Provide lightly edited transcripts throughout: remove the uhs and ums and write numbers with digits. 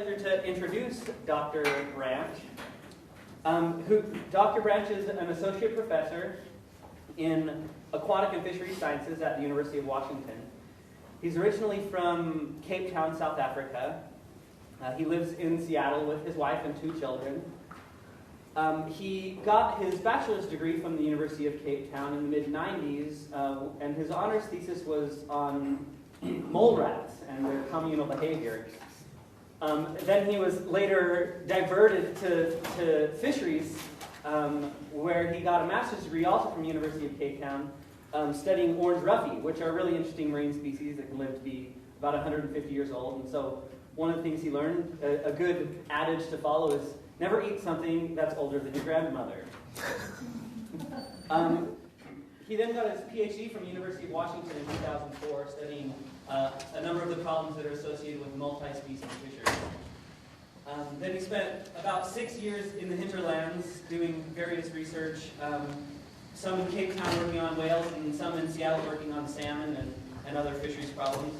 pleasure to introduce Dr. Branch. Dr. Branch is an associate professor in aquatic and fisheries sciences at the University of Washington. He's originally from Cape Town, South Africa. He lives in Seattle with his wife and 2 children. He got his bachelor's degree from the University of Cape Town in the mid-90s, and his honors thesis was on mole rats and their communal behavior. Then he was later diverted to fisheries, where he got a master's degree also from the University of Cape Town, studying orange roughy, which are really interesting marine species that can live to be about 150 years old. And so one of the things he learned, a good adage to follow, is never eat something that's older than your grandmother. He then got his PhD from the University of Washington in 2004, studying a number of the problems that are associated with multi-species fisheries. Then he spent about 6 years in the hinterlands doing various research, some in Cape Town working on whales, and some in Seattle working on salmon and other fisheries problems.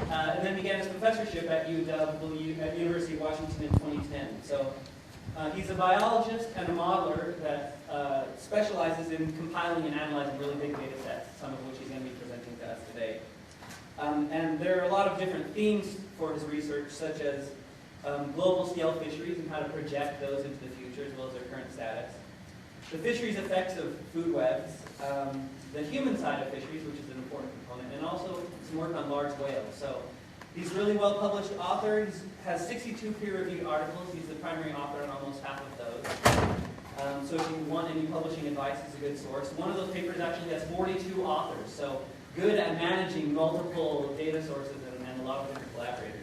And then began his professorship at UW at the University of Washington in 2010. So he's a biologist and a modeler that specializes in compiling and analyzing really big data sets, some of which he's going to be presenting to us today. And there are a lot of different themes for his research, such as global scale fisheries and how to project those into the future, as well as their current status. The fisheries effects of food webs, the human side of fisheries, which is an important component, and also some work on large whales. So he's a really well-published author. He has 62 peer-reviewed articles. He's the primary author on almost half of those. So if you want any publishing advice, he's a good source. One of those papers actually has 42 authors, so good at managing multiple data sources and a lot of different collaborators.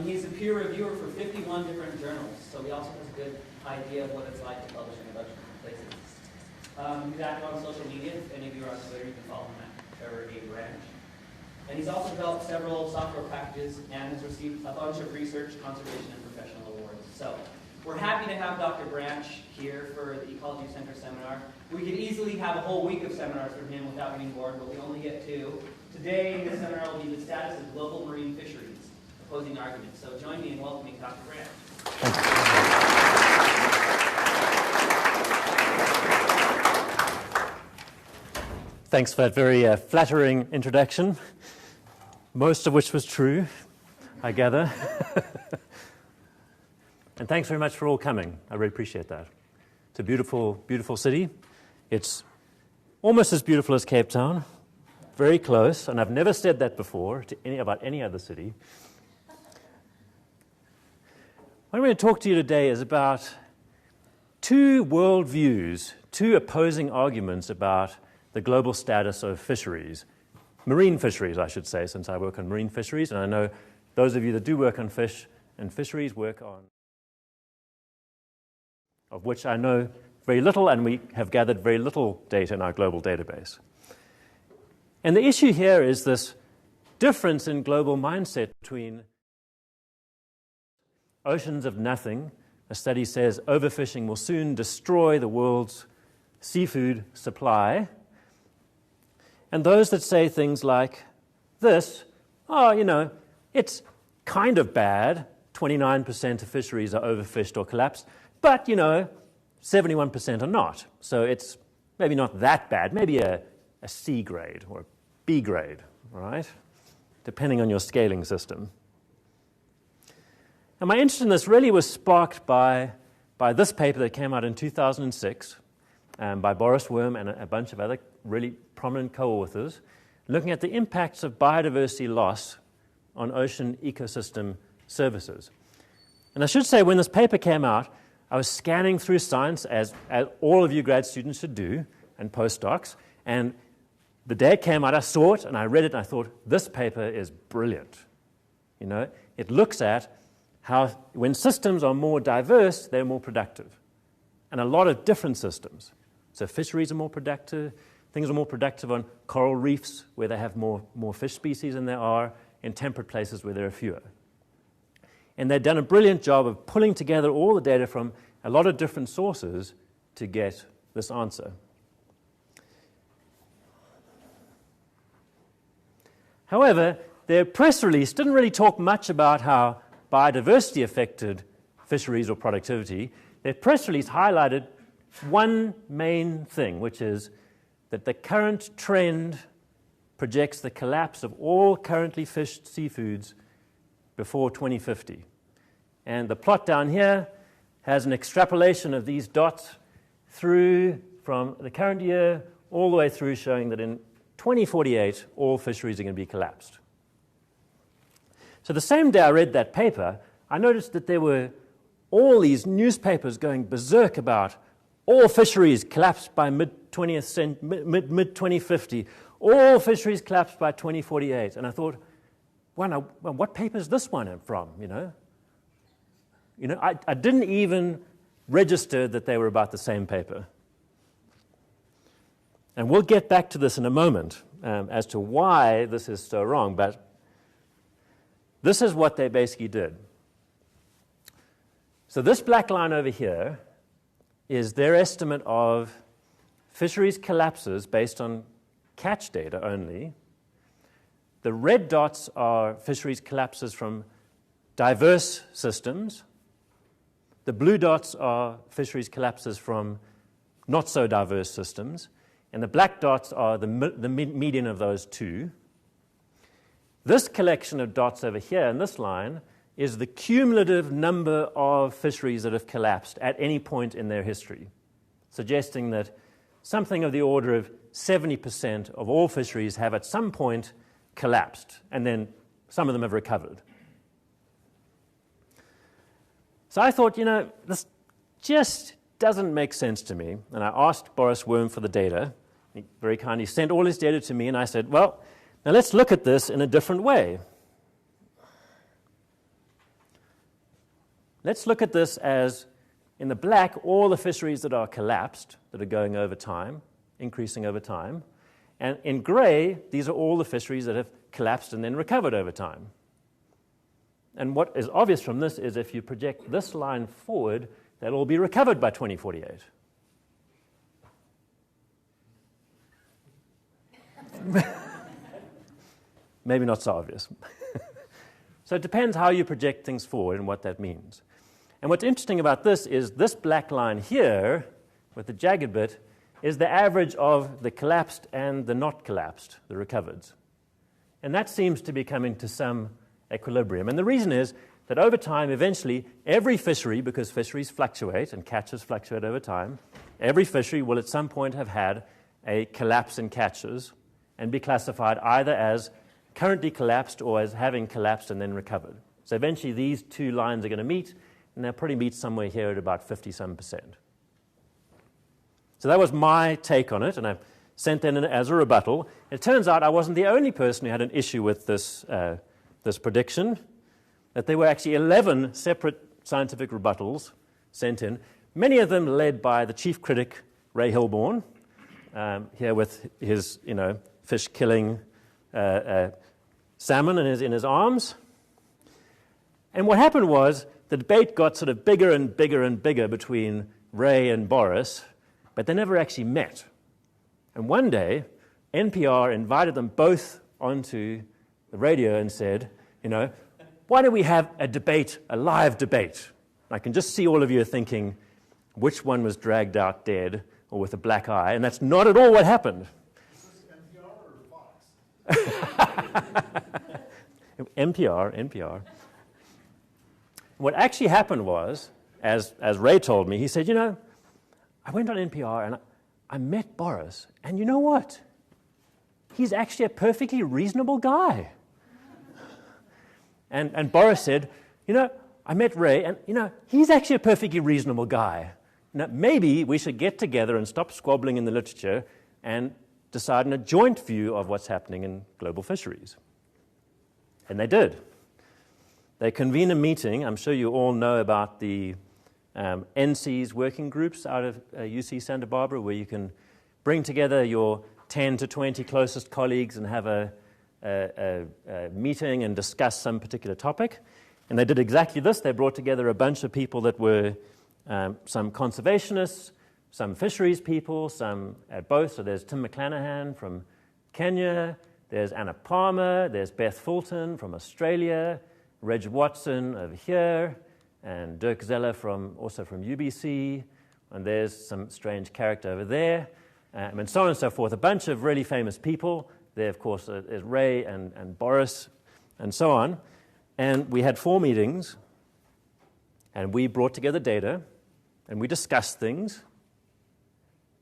He's a peer reviewer for 51 different journals, so he also has a good idea of what it's like to publish in a bunch of different places. He's active on social media. If any of you are on Twitter, you can follow him at Trevor Branch. And he's also developed several software packages and has received a bunch of research, conservation, and professional awards. So we're happy to have Dr. Branch here for the Ecology Center seminar. We could easily have a whole week of seminars from him without getting bored, but we only get 2. Today, this seminar will be the status of global marine fisheries, opposing arguments. So join me in welcoming Dr. Branch. Thanks for that very flattering introduction, most of which was true, I gather. And thanks very much for all coming. I really appreciate that. It's a beautiful, beautiful city. It's almost as beautiful as Cape Town, very close, and I've never said that before about any other city. What I'm going to talk to you today is about 2 worldviews, 2 opposing arguments about the global status of fisheries. Marine fisheries, I should say, since I work on marine fisheries, and I know those of you that do work on fish and fisheries work on, of which I know very little, and we have gathered very little data in our global database. And the issue here is this difference in global mindset between oceans of nothing. A study says overfishing will soon destroy the world's seafood supply. And those that say things like this, it's kind of bad. 29% of fisheries are overfished or collapsed, but, 71% are not. So it's maybe not that bad, maybe a C grade or a B grade, right? Depending on your scaling system. And my interest in this really was sparked by this paper that came out in 2006 by Boris Worm and a bunch of other really prominent co-authors, looking at the impacts of biodiversity loss on ocean ecosystem services. And I should say, when this paper came out, I was scanning through science, as all of you grad students should do, and postdocs, and the day it came out, I saw it, and I read it, and I thought, this paper is brilliant. It looks at how when systems are more diverse, they're more productive. And a lot of different systems. So fisheries are more productive, things are more productive on coral reefs where they have more fish species than there are in temperate places where there are fewer. And they've done a brilliant job of pulling together all the data from a lot of different sources to get this answer. However, their press release didn't really talk much about how biodiversity affected fisheries or productivity, their press release highlighted one main thing, which is that the current trend projects the collapse of all currently fished seafoods before 2050. And the plot down here has an extrapolation of these dots through from the current year all the way through, showing that in 2048, all fisheries are going to be collapsed. So the same day I read that paper, I noticed that there were all these newspapers going berserk about all fisheries collapsed by mid-2050, all fisheries collapsed by 2048. And I thought, well, what paper is this one from, I didn't even register that they were about the same paper. And we'll get back to this in a moment as to why this is so wrong, but this is what they basically did. So this black line over here is their estimate of fisheries collapses based on catch data only. The red dots are fisheries collapses from diverse systems. The blue dots are fisheries collapses from not so diverse systems. And the black dots are the median of those two. This collection of dots over here in this line is the cumulative number of fisheries that have collapsed at any point in their history, suggesting that something of the order of 70% of all fisheries have at some point collapsed, and then some of them have recovered. So I thought, this just doesn't make sense to me, and I asked Boris Worm for the data. He very kindly sent all his data to me, and I said, well, now let's look at this in a different way. Let's look at this as, in the black, all the fisheries that are collapsed, that are going over time, increasing over time. And in gray, these are all the fisheries that have collapsed and then recovered over time. And what is obvious from this is if you project this line forward, they'll all be recovered by 2048. Maybe not so obvious. So it depends how you project things forward and what that means. And what's interesting about this is this black line here, with the jagged bit, is the average of the collapsed and the not collapsed, the recovereds. And that seems to be coming to some equilibrium. And the reason is that over time, eventually, every fishery, because fisheries fluctuate and catches fluctuate over time, every fishery will at some point have had a collapse in catches and be classified either as currently collapsed or as having collapsed and then recovered. So eventually these two lines are going to meet, and they'll probably meet somewhere here at about 50-some%. So that was my take on it, and I sent that in as a rebuttal. It turns out I wasn't the only person who had an issue with this prediction, that there were actually 11 separate scientific rebuttals sent in, many of them led by the chief critic, Ray Hilborn, here with his fish-killing salmon in his arms. And what happened was the debate got sort of bigger and bigger and bigger between Ray and Boris, but they never actually met. And one day, NPR invited them both onto the radio and said, why don't we have a debate, a live debate? I can just see all of you thinking which one was dragged out dead or with a black eye, and that's not at all what happened. Is this NPR or Fox? NPR. What actually happened was, as Ray told me, he said, I went on NPR and I met Boris, and you know what? He's actually a perfectly reasonable guy. And Boris said, I met Ray, and he's actually a perfectly reasonable guy. Now, maybe we should get together and stop squabbling in the literature and decide on a joint view of what's happening in global fisheries. And they did. They convened a meeting. I'm sure you all know about the NC's working groups out of UC Santa Barbara, where you can bring together your 10 to 20 closest colleagues and have a meeting and discuss some particular topic. And they did exactly this. They brought together a bunch of people that were some conservationists, some fisheries people, some at both. So there's Tim McClanahan from Kenya, there's Anna Palmer, there's Beth Fulton from Australia, Reg Watson over here, and Dirk Zeller also from UBC, and there's some strange character over there, and so on and so forth. A bunch of really famous people. There, of course, is Ray and Boris, and so on. And we had 4 meetings, and we brought together data, and we discussed things,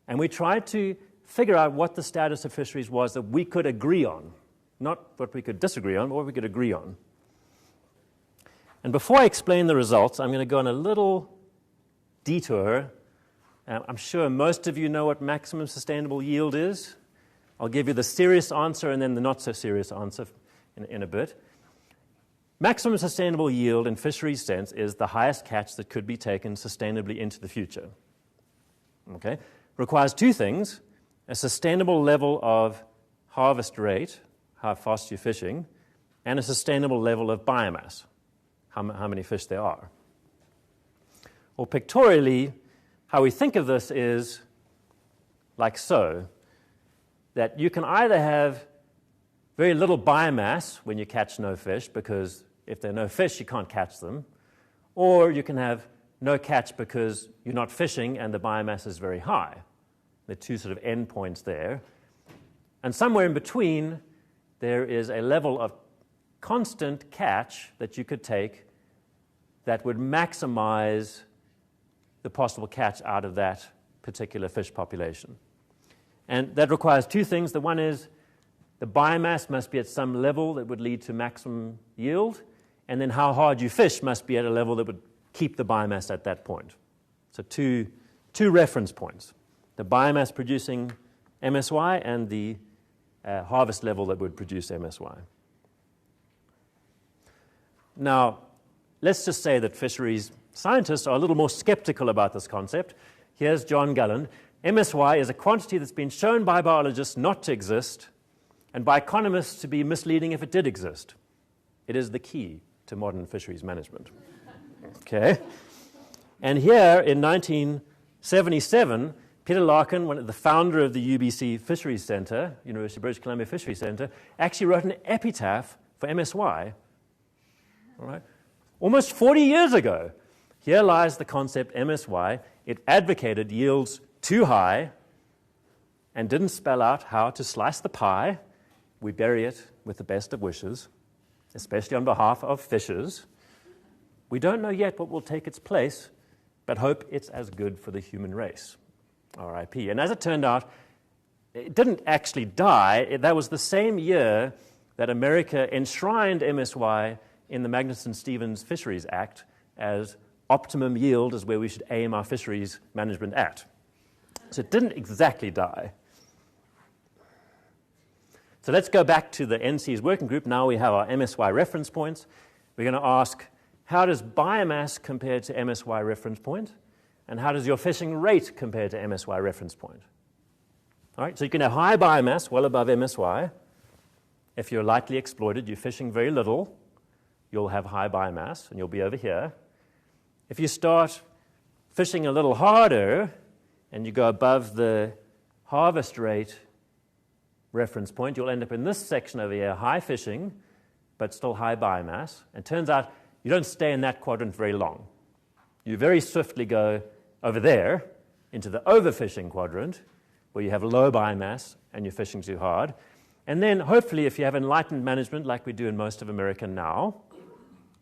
and we tried to figure out what the status of fisheries was that we could agree on. Not what we could disagree on, but what we could agree on. And before I explain the results, I'm going to go on a little detour. I'm sure most of you know what maximum sustainable yield is. I'll give you the serious answer and then the not-so-serious answer in a bit. Maximum sustainable yield in fisheries sense is the highest catch that could be taken sustainably into the future. Okay? Requires 2 things: a sustainable level of harvest rate, how fast you're fishing, and a sustainable level of biomass, how many fish there are. Or pictorially, how we think of this is like so, that you can either have very little biomass when you catch no fish, because if there are no fish, you can't catch them, or you can have no catch because you're not fishing and the biomass is very high. There are 2 sort of endpoints there. And somewhere in between, there is a level of constant catch that you could take that would maximize the possible catch out of that particular fish population. And that requires 2 things. The one is the biomass must be at some level that would lead to maximum yield, and then how hard you fish must be at a level that would keep the biomass at that point. So two reference points: the biomass producing MSY and the harvest level that would produce MSY. Now, let's just say that fisheries scientists are a little more skeptical about this concept. Here's John Gulland. MSY is a quantity that's been shown by biologists not to exist, and by economists to be misleading if it did exist. It is the key to modern fisheries management. Okay? And here in 1977, Peter Larkin, the founder of the UBC Fisheries Center, University of British Columbia Fisheries Center, actually wrote an epitaph for MSY. All right? Almost 40 years ago. Here lies the concept MSY. It advocated yields too high and didn't spell out how to slice the pie. We bury it with the best of wishes, especially on behalf of fishers. We don't know yet what will take its place, but hope it's as good for the human race. R.I.P. And as it turned out, it didn't actually die. That was the same year that America enshrined MSY in the Magnuson-Stevens Fisheries Act as optimum yield is where we should aim our fisheries management at. So it didn't exactly die. So let's go back to the NC's working group. Now we have our MSY reference points. We're going to ask, how does biomass compare to MSY reference point? And how does your fishing rate compare to MSY reference point? All right, so you can have high biomass, well above MSY. If you're lightly exploited, you're fishing very little, you'll have high biomass, and you'll be over here. If you start fishing a little harder, and you go above the harvest rate reference point, you'll end up in this section over here, high fishing, but still high biomass. And it turns out you don't stay in that quadrant very long. You very swiftly go over there into the overfishing quadrant, where you have low biomass and you're fishing too hard. And then hopefully, if you have enlightened management like we do in most of America now,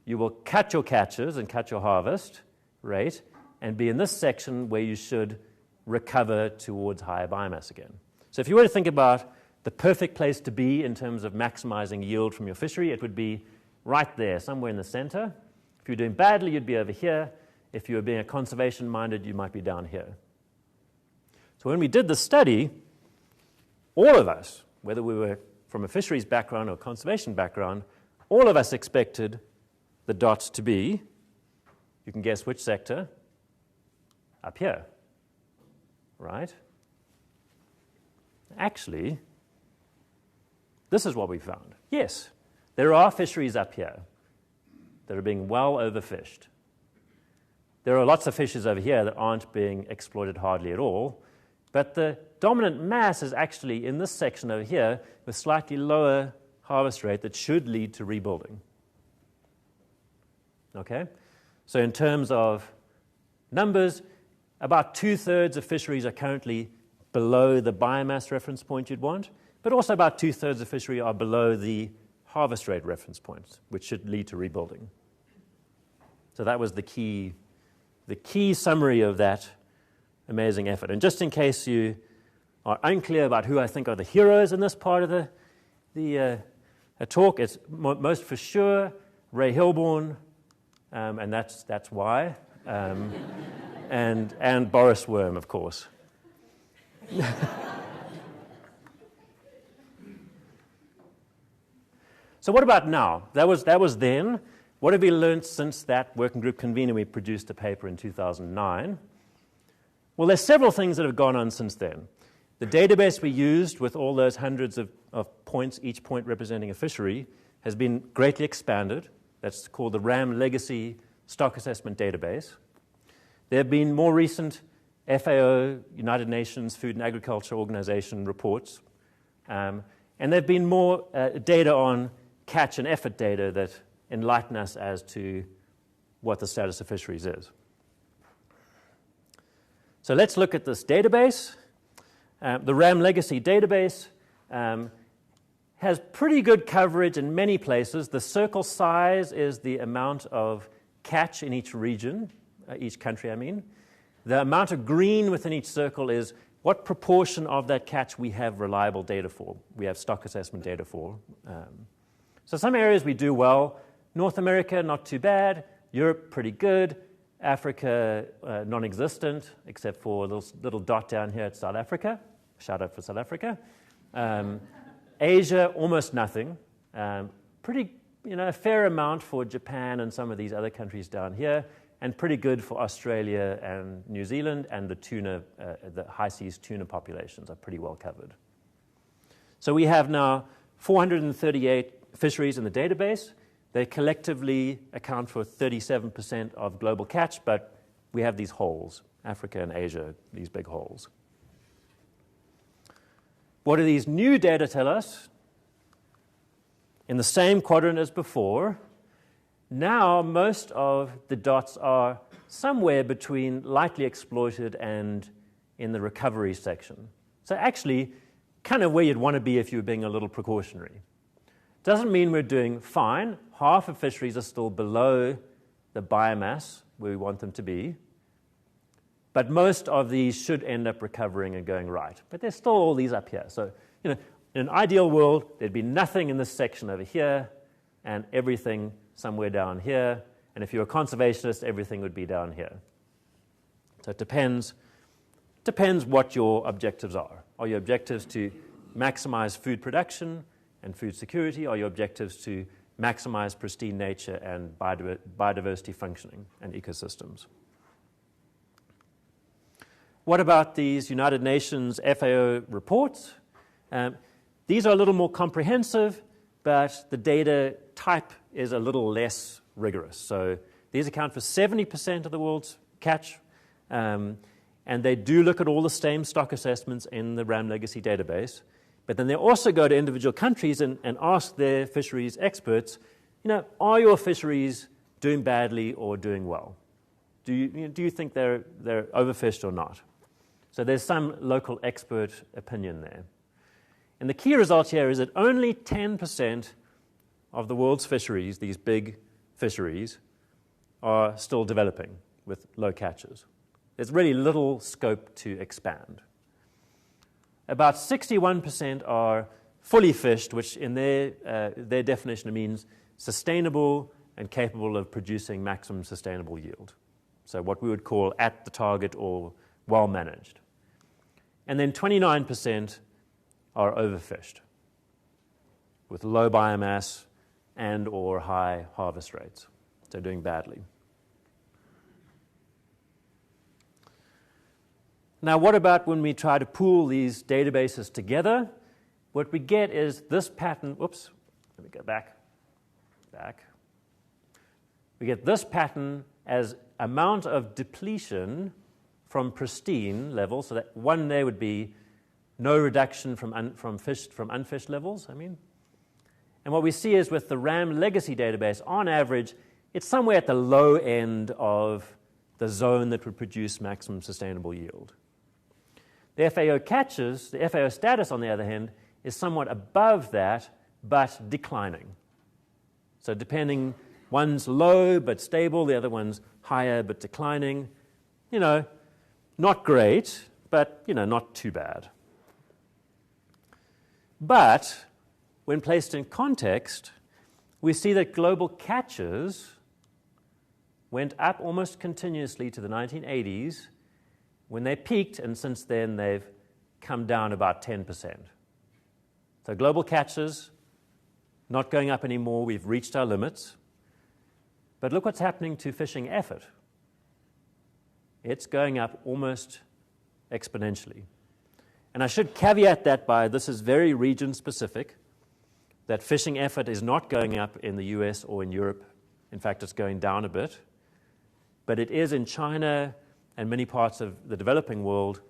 you will cut your catches and cut your harvest rate and be in this section where you should recover towards higher biomass again. So if you were to think about the perfect place to be in terms of maximizing yield from your fishery, it would be right there, somewhere in the center. If you're doing badly, you'd be over here. If you were being a conservation-minded, you might be down here. So when we did the study, all of us, whether we were from a fisheries background or conservation background, all of us expected the dots to be, you can guess which sector, up here, right? Actually, this is what we found. Yes, there are fisheries up here that are being well overfished. There are lots of fishes over here that aren't being exploited hardly at all, but the dominant mass is actually in this section over here with slightly lower harvest rate that should lead to rebuilding. Okay? So in terms of numbers, about 2/3 of fisheries are currently below the biomass reference point you'd want, but also about 2/3 of fishery are below the harvest rate reference points, which should lead to rebuilding. So that was the key summary of that amazing effort. And just in case you are unclear about who I think are the heroes in this part of the talk, it's most for sure Ray Hilborn, and that's why, and Boris Worm, of course. So what about now? That was then. What have we learned since that working group convened and we produced a paper in 2009? Well, there's several things that have gone on since then. The database we used with all those hundreds of points, each point representing a fishery, has been greatly expanded. That's called the RAM Legacy Stock Assessment Database. There have been more recent FAO, United Nations Food and Agriculture Organization reports, and there have been more data on catch and effort data that enlighten us as to what the status of fisheries is. So let's look at this database. The RAM Legacy database has pretty good coverage in many places. The circle size is the amount of catch in each region, each country, I mean. The amount of green within each circle is what proportion of that catch we have reliable data for, we have stock assessment data for. So some areas we do well. North America, not too bad. Europe, pretty good. Africa, non-existent, except for a little dot down here at South Africa. Shout out for South Africa. Asia, almost nothing. Pretty, a fair amount for Japan and some of these other countries down here, and pretty good for Australia and New Zealand, and the tuna, the high seas tuna populations are pretty well covered. So we have now 438 fisheries in the database. They collectively account for 37% of global catch, but we have these holes, Africa and Asia, these big holes. What do these new data tell us? In the same quadrant as before, now most of the dots are somewhere between lightly exploited and in the recovery section. So actually, kind of where you'd want to be if you were being a little precautionary. Doesn't mean we're doing fine. Half of fisheries are still below the biomass where we want them to be. But most of these should end up recovering and going right. But there's still all these up here. So, in an ideal world, there'd be nothing in this section over here and everything somewhere down here. And if you're a conservationist, everything would be down here. So it depends what your objectives are. Are your objectives to maximize food production and food security? Are your objectives to maximize pristine nature and biodiversity functioning and ecosystems? What about these United Nations FAO reports? These are a little more comprehensive, but the data type is a little less rigorous. So these account for 70% of the world's catch, and they do look at all the same stock assessments in the RAM Legacy database. But then they also go to individual countries and ask their fisheries experts, are your fisheries doing badly or doing well? Do you think they're overfished or not? So there's some local expert opinion there. And the key result here is that only 10% of the world's fisheries, these big fisheries, are still developing with low catches. There's really little scope to expand. About 61% are fully fished, which in their definition means sustainable and capable of producing maximum sustainable yield. So what we would call at the target or well managed. And then 29% are overfished with low biomass and or high harvest rates. So doing badly. Now, what about when we try to pool these databases together? What we get is this pattern. Oops, let me go back. We get this pattern as amount of depletion from pristine levels. So that one there would be no reduction from unfished levels, And what we see is with the RAM Legacy database, on average, it's somewhere at the low end of the zone that would produce maximum sustainable yield. The FAO catches, the FAO status, on the other hand, is somewhat above that, but declining. So depending, one's low but stable, the other one's higher but declining. You know, not great, but, you know, not too bad. But when placed in context, we see that global catches went up almost continuously to the 1980s when they peaked, and since then they've come down about 10%. So global catches, not going up anymore, we've reached our limits. But look what's happening to fishing effort. It's going up almost exponentially. And I should caveat that by this is very region-specific, that fishing effort is not going up in the US or in Europe. In fact, it's going down a bit. But it is in China and many parts of the developing world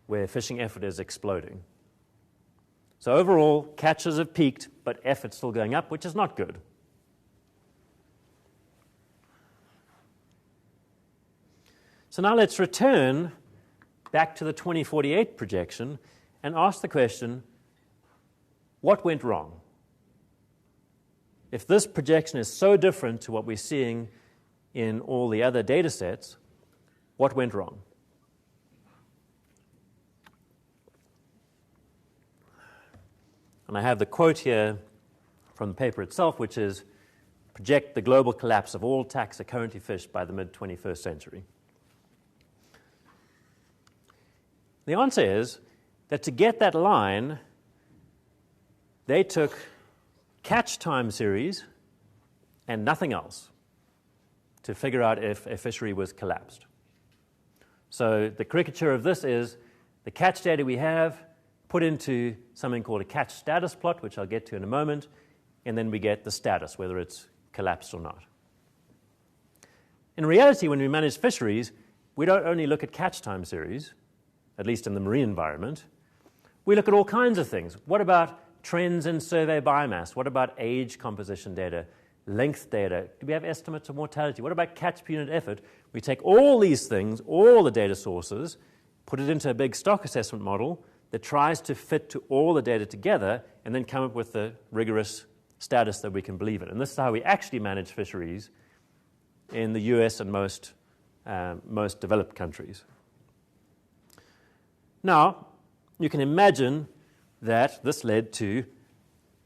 where fishing effort is exploding. So overall, catches have peaked, but effort's still going up, which is not good. So now let's return back to the 2048 projection and ask the question, what went wrong? If this projection is so different to what we're seeing in all the other data sets, what went wrong? And I have the quote here from the paper itself, which is, project the global collapse of all taxa currently fished by the mid-21st century. The answer is that to get that line, they took catch time series and nothing else to figure out if a fishery was collapsed. So the caricature of this is the catch data we have put into something called a catch status plot, which I'll get to in a moment, and then we get the status, whether it's collapsed or not. In reality, when we manage fisheries, we don't only look at catch time series, at least in the marine environment. We look at all kinds of things. What about trends in survey biomass? What about age composition data, length data? Do we have estimates of mortality? What about catch per unit effort? We take all these things, all the data sources, put it into a big stock assessment model that tries to fit to all the data together and then come up with the rigorous status that we can believe in. And this is how we actually manage fisheries in the US and most developed countries. Now, you can imagine that this led to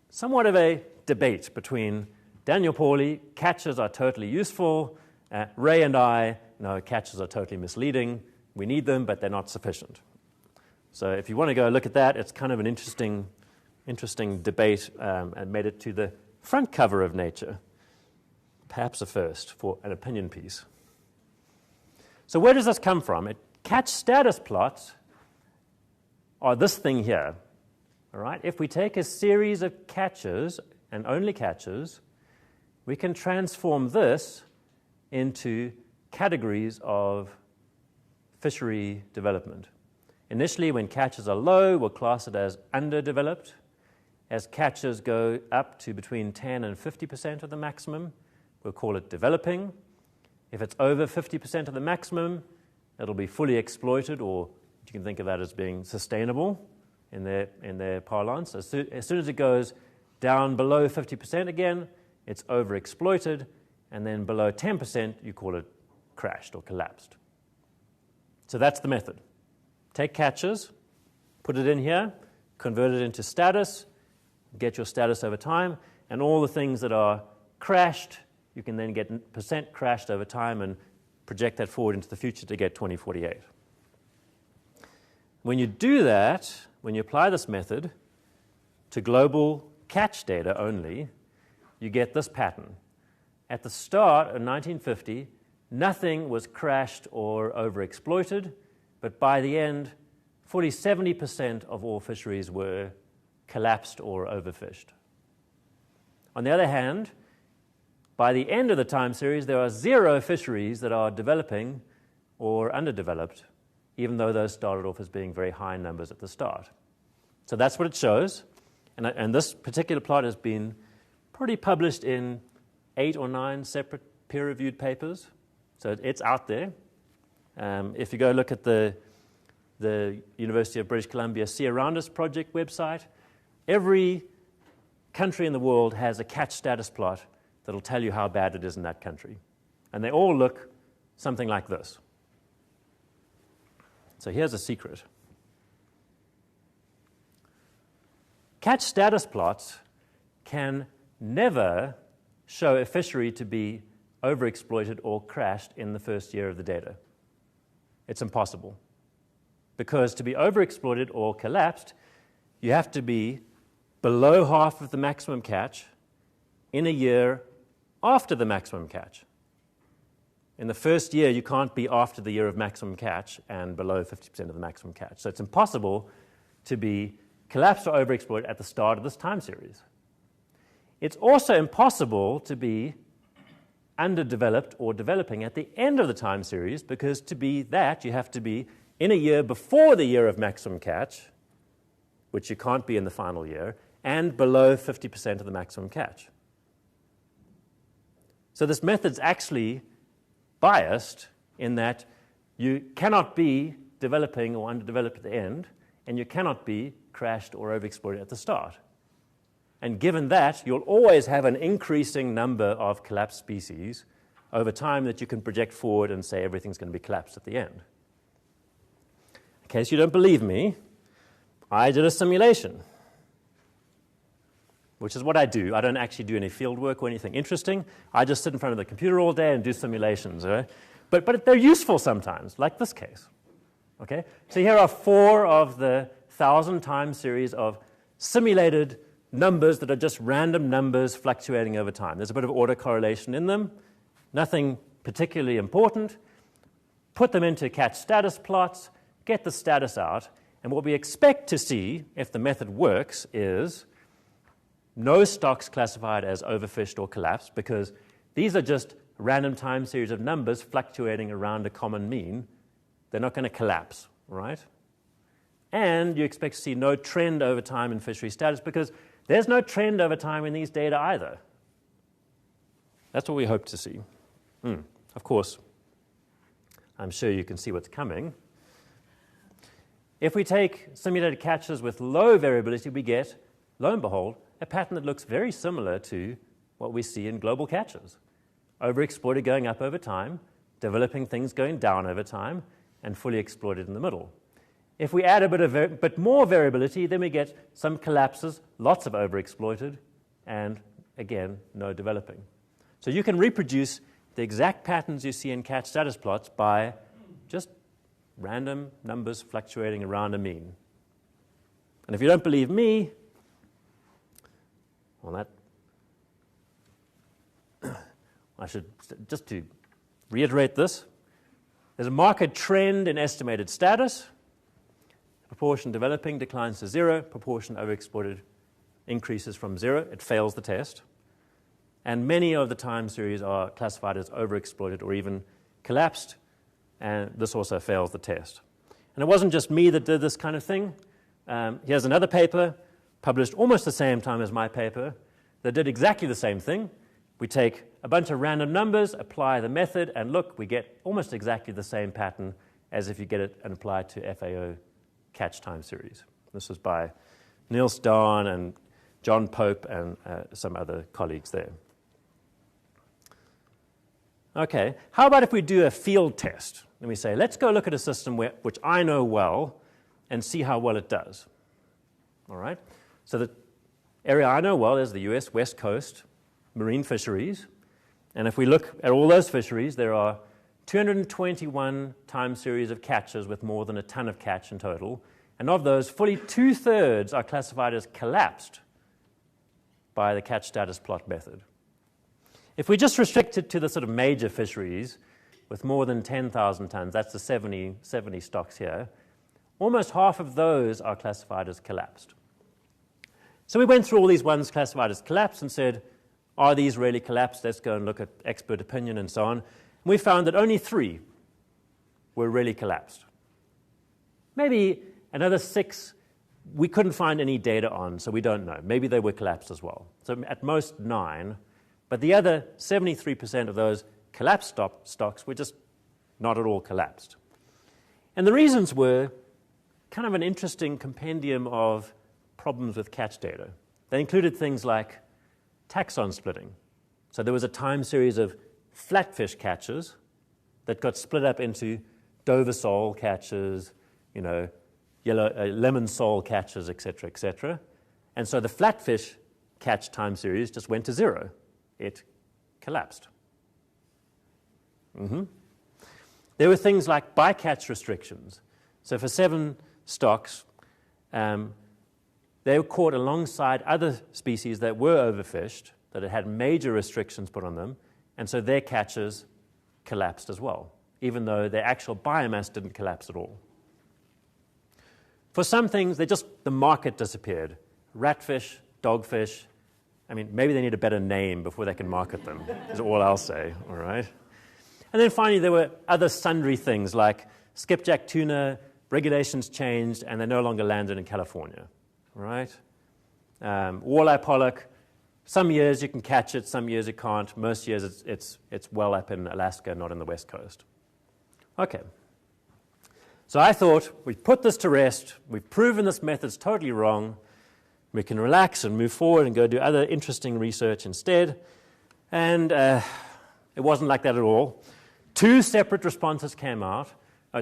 somewhat of a debate between Daniel Pauly, catches are totally useful, Ray and I, no, catches are totally misleading. We need them, but they're not sufficient. So if you want to go look at that, it's kind of an interesting debate and made it to the front cover of Nature, perhaps a first for an opinion piece. So where does this come from? Catch status plots are this thing here. All right? If we take a series of catches and only catches, we can transform this into categories of fishery development. Initially, when catches are low, we'll class it as underdeveloped. As catches go up to between 10 and 50% of the maximum, we'll call it developing. If it's over 50% of the maximum, it'll be fully exploited, or you can think of that as being sustainable in their parlance. As soon as it goes down below 50% again, it's overexploited, and then below 10%, you call it crashed or collapsed. So that's the method. Take catches, put it in here, convert it into status, get your status over time, and all the things that are crashed, you can then get percent crashed over time and project that forward into the future to get 2048. When you do that, when you apply this method to global catch data only, you get this pattern. At the start of 1950, nothing was crashed or overexploited, but by the end, fully 70% of all fisheries were collapsed or overfished. On the other hand, by the end of the time series, there are 0 fisheries that are developing or underdeveloped, even though those started off as being very high numbers at the start. So that's what it shows. And this particular plot has been probably published in 8 or 9 separate peer-reviewed papers. So it's out there. If you go look at the University of British Columbia Sea Around Us project website, every country in the world has a catch status plot that will tell you how bad it is in that country. And they all look something like this. So here's a secret. Catch status plots can never show a fishery to be overexploited or crashed in the first year of the data. It's impossible. Because to be overexploited or collapsed, you have to be below half of the maximum catch in a year after the maximum catch. In the first year, you can't be after the year of maximum catch and below 50% of the maximum catch. So it's impossible to be collapsed or overexploited at the start of this time series. It's also impossible to be underdeveloped or developing at the end of the time series, because to be that, you have to be in a year before the year of maximum catch, which you can't be in the final year, and below 50% of the maximum catch. So this method's actually biased in that you cannot be developing or underdeveloped at the end, and you cannot be crashed or overexploited at the start. And given that, you'll always have an increasing number of collapsed species over time that you can project forward and say everything's going to be collapsed at the end. In case you don't believe me, I did a simulation, which is what I do. I don't actually do any field work or anything interesting. I just sit in front of the computer all day and do simulations. Right? But they're useful sometimes, like this case. Okay? So here are 4 of the 1,000 time series of simulated numbers that are just random numbers fluctuating over time. There's a bit of autocorrelation in them, nothing particularly important. Put them into catch status plots, get the status out, and what we expect to see, if the method works, is no stocks classified as overfished or collapsed, because these are just random time series of numbers fluctuating around a common mean. They're not going to collapse, right? And you expect to see no trend over time in fishery status, because there's no trend over time in these data either. That's what we hope to see. Of course, I'm sure you can see what's coming. If we take simulated catches with low variability, we get, lo and behold, a pattern that looks very similar to what we see in global catches. Overexploited going up over time, developing things going down over time, and fully exploited in the middle. If we add a bit more variability, then we get some collapses, lots of overexploited, and again, no developing. So you can reproduce the exact patterns you see in catch status plots by just random numbers fluctuating around a mean. And if you don't believe me, well, I should, just to reiterate this, there's a marked trend in estimated status. Proportion developing declines to 0, proportion overexploited increases from 0. It fails the test. And many of the time series are classified as overexploited or even collapsed, and this also fails the test. And it wasn't just me that did this kind of thing. Here's another paper published almost the same time as my paper that did exactly the same thing. We take a bunch of random numbers, apply the method, and look, we get almost exactly the same pattern as if you get it and apply it to FAO catch time series. This was by Neil Starn and John Pope and some other colleagues there. Okay, how about if we do a field test? And we say, let's go look at a system which I know well and see how well it does. All right? So the area I know well is the US West Coast marine fisheries. And if we look at all those fisheries, there are 221 time series of catches with more than a ton of catch in total. And of those, fully 2/3 are classified as collapsed by the catch status plot method. If we just restrict it to the sort of major fisheries with more than 10,000 tons, that's the 70 stocks here, almost half of those are classified as collapsed. So we went through all these ones classified as collapsed and said, are these really collapsed? Let's go and look at expert opinion and so on. And we found that only 3 were really collapsed. Maybe another 6 we couldn't find any data on, so we don't know. Maybe they were collapsed as well. So at most 9. But the other 73% of those collapsed stocks were just not at all collapsed. And the reasons were kind of an interesting compendium of problems with catch data. They included things like taxon splitting. So there was a time series of flatfish catches that got split up into Dover sole catches, lemon sole catches, etc., etc. And so the flatfish catch time series just went to 0. It collapsed. There were things like bycatch restrictions. So for 7 stocks, they were caught alongside other species that were overfished, that had major restrictions put on them, and so their catches collapsed as well, even though their actual biomass didn't collapse at all. For some things, the market disappeared. Ratfish, dogfish. I mean, maybe they need a better name before they can market them, is all I'll say, all right? And then finally, there were other sundry things like skipjack tuna, regulations changed, and they no longer landed in California, all right? Walleye pollock, some years you can catch it, some years you can't. Most years it's well up in Alaska, not in the West Coast. Okay. So I thought, we've put this to rest, we've proven this method's totally wrong, we can relax and move forward and go do other interesting research instead. And it wasn't like that at all. 3 separate responses came out by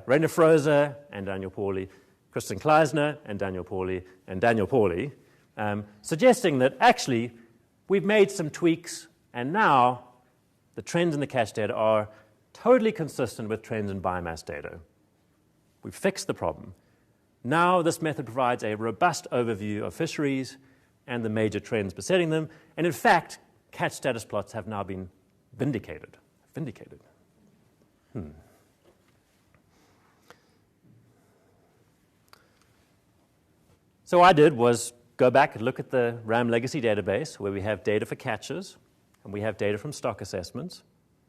Rainer Froese and Daniel Pauly, Kristen Kleisner and Daniel Pauly, suggesting that actually we've made some tweaks and now the trends in the catch data are totally consistent with trends in biomass data. We've fixed the problem. Now this method provides a robust overview of fisheries and the major trends besetting them, and in fact, catch status plots have now been vindicated. So what I did was go back and look at the RAM legacy database where we have data for catches and we have data from stock assessments.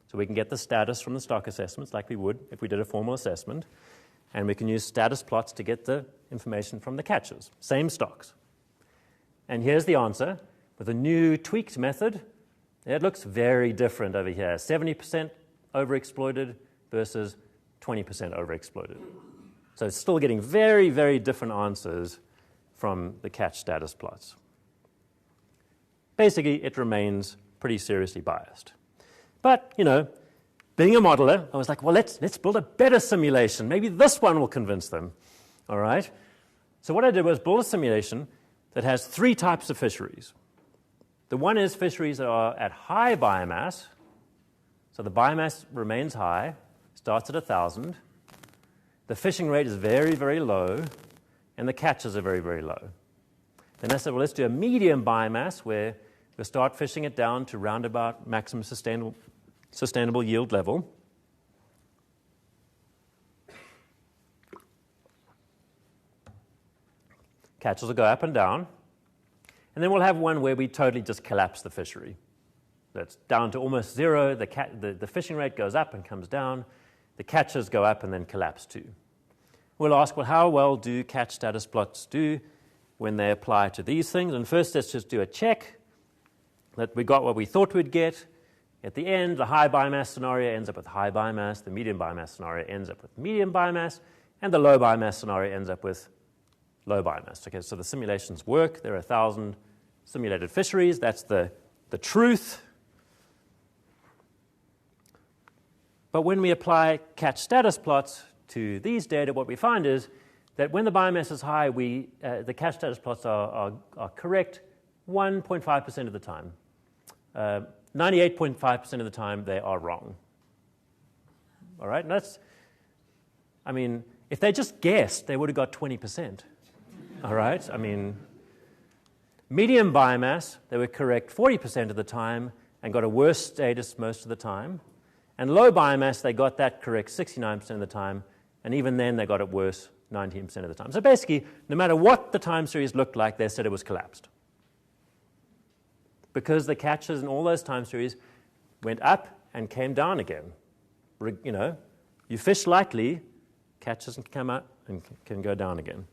So we can get the status from the stock assessments like we would if we did a formal assessment. And we can use status plots to get the information from the catches, same stocks. And here's the answer. With a new tweaked method, it looks very different over here. 70% overexploited versus 20% overexploited. So it's still getting very, very different answers from the catch status plots. Basically, it remains pretty seriously biased. But, being a modeler, I was like, well, let's build a better simulation. Maybe this one will convince them. All right? So what I did was build a simulation that has 3 types of fisheries. The one is fisheries that are at high biomass. So the biomass remains high, starts at 1,000. The fishing rate is very, very low, and the catches are very, very low. Then I said, well, let's do a medium biomass where we'll start fishing it down to roundabout maximum sustainable yield level. Catches will go up and down. And then we'll have one where we totally just collapse the fishery. That's down to almost 0. The fishing rate goes up and comes down. The catches go up and then collapse too. We'll ask, well, how well do catch status plots do when they apply to these things? And first, let's just do a check that we got what we thought we'd get. At the end, the high biomass scenario ends up with high biomass, the medium biomass scenario ends up with medium biomass, and the low biomass scenario ends up with low biomass. Okay, so the simulations work. There are 1,000 simulated fisheries. That's the truth. But when we apply catch status plots to these data, what we find is that when the biomass is high, the catch status plots are correct 1.5% of the time. 98.5% of the time, they are wrong. All right? And if they just guessed, they would have got 20%. All right? Medium biomass, they were correct 40% of the time and got a worse status most of the time. And low biomass, they got that correct 69% of the time, and even then they got it worse 19% of the time. So basically, no matter what the time series looked like, they said it was collapsed. Because the catches in all those time series went up and came down again. You fish lightly, catches can come up and can go down again.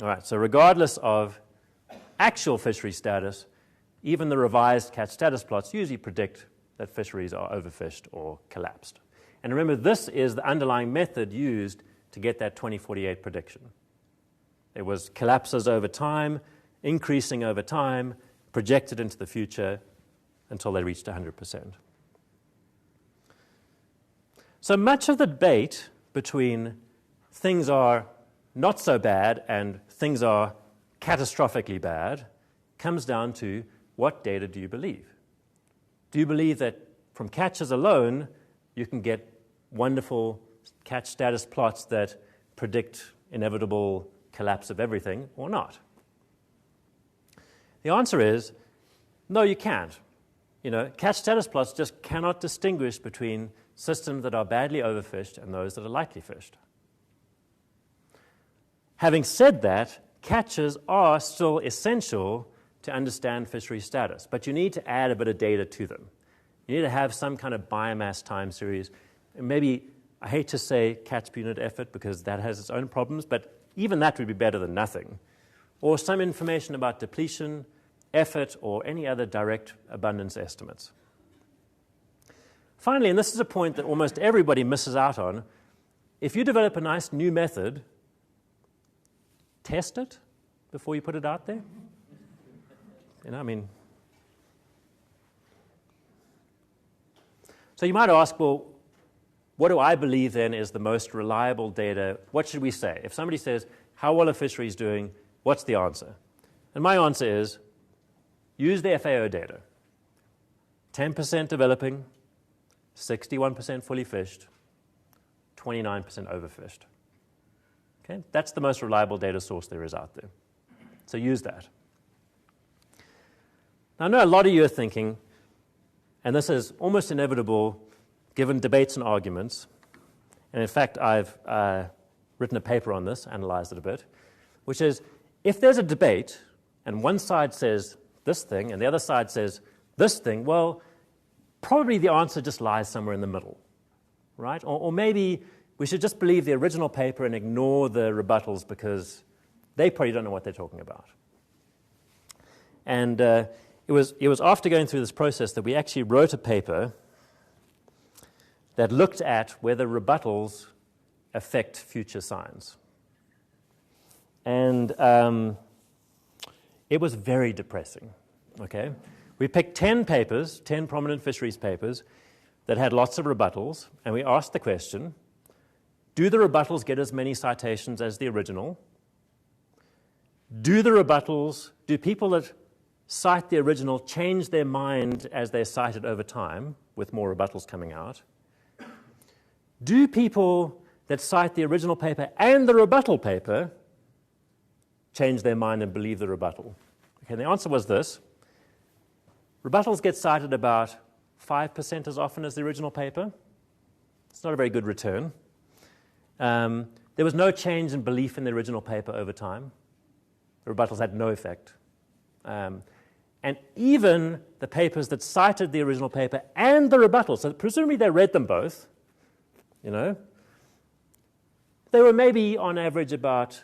All right, so regardless of actual fishery status, even the revised catch status plots usually predict that fisheries are overfished or collapsed. And remember, this is the underlying method used to get that 2048 prediction. It was collapses over time, increasing over time, projected into the future until they reached 100%. So much of the debate between things are not so bad and things are catastrophically bad comes down to what data do you believe? Do you believe that from catches alone you can get wonderful catch status plots that predict inevitable collapse of everything or not? The answer is no, you can't. Catch status plots just cannot distinguish between systems that are badly overfished and those that are lightly fished. Having said that, catches are still essential to understand fishery status, but you need to add a bit of data to them. You need to have some kind of biomass time series. And maybe, I hate to say catch per unit effort because that has its own problems, but even that would be better than nothing. Or some information about depletion, effort, or any other direct abundance estimates. Finally, and this is a point that almost everybody misses out on, if you develop a nice new method, test it before you put it out there. So you might ask, well, what do I believe then is the most reliable data? What should we say? If somebody says, how well are fisheries doing, what's the answer? And my answer is, use the FAO data. 10% developing, 61% fully fished, 29% overfished. Okay? That's the most reliable data source there is out there. So use that. Now, I know a lot of you are thinking, and this is almost inevitable given debates and arguments, and in fact, I've written a paper on this, analyzed it a bit, which is, if there's a debate, and one side says this thing, and the other side says this thing, well, probably the answer just lies somewhere in the middle, right? Or maybe we should just believe the original paper and ignore the rebuttals because they probably don't know what they're talking about. And it was after going through this process that we actually wrote a paper that looked at whether rebuttals affect future science. And it was very depressing, okay? We picked 10 papers, 10 prominent fisheries papers, that had lots of rebuttals, and we asked the question, do the rebuttals get as many citations as the original? Do people that cite the original change their mind as they cite it over time, with more rebuttals coming out? Do people that cite the original paper and the rebuttal paper change their mind and believe the rebuttal? Okay, the answer was this. Rebuttals get cited about 5% as often as the original paper. It's not a very good return. There was no change in belief in the original paper over time. The rebuttals had no effect. And even the papers that cited the original paper and the rebuttal, so presumably they read them both, they were maybe on average about